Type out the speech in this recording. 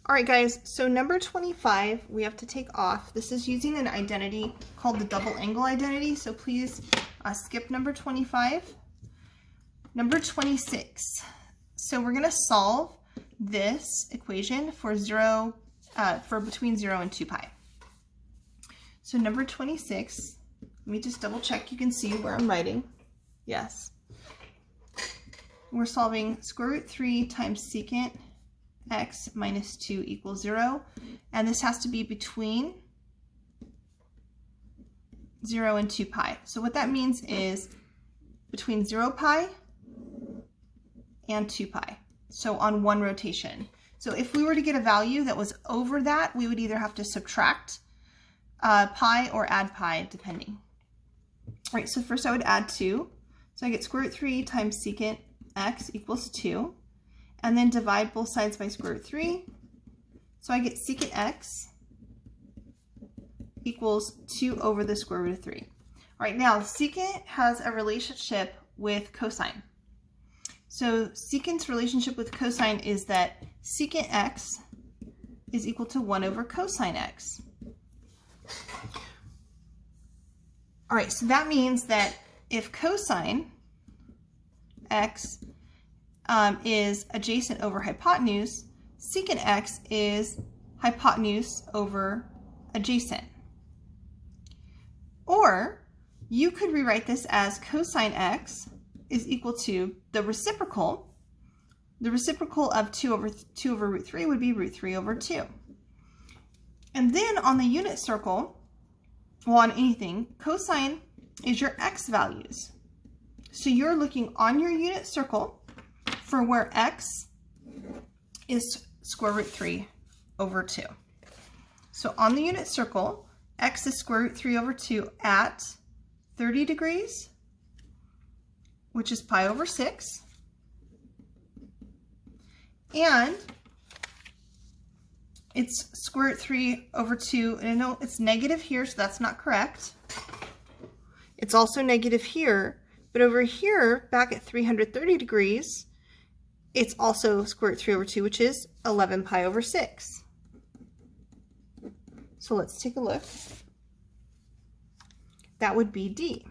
All right, guys, so number 25, we have to take off. This is using an identity called the double angle identity, so please skip number 25. Number 26, so we're gonna solve this equation for between 0 and 2 pi. So number 26, let me just double check you can see where I'm writing. Yes. We're solving square root 3 times secant x minus 2 equals 0, and this has to be between 0 and 2 pi. So what that means is between 0 pi and 2 pi, so on one rotation. So if we were to get a value that was over that, we would either have to subtract pi or add pi, depending. All right, so first I would add 2. So I get square root 3 times secant x equals 2. And then divide both sides by square root 3. So I get secant x equals 2 over the square root of 3. All right, now secant has a relationship with cosine. So secant's relationship with cosine is that secant x is equal to 1 over cosine x. All right, so that means that if cosine x is adjacent over hypotenuse, secant x is hypotenuse over adjacent. Or you could rewrite this as cosine x is equal to the reciprocal. The reciprocal of 2 over root 3 would be root 3 over 2. And then on the unit circle, well, on anything, cosine is your x values. So you're looking on your unit circle for where x is square root 3 over 2. So on the unit circle, x is square root 3 over 2 at 30 degrees, which is pi over 6. And it's square root 3 over 2, and I know it's negative here, so that's not correct. It's also negative here, but over here, back at 330 degrees, it's also square root 3 over 2, which is 11 pi over 6. So let's take a look. That would be D.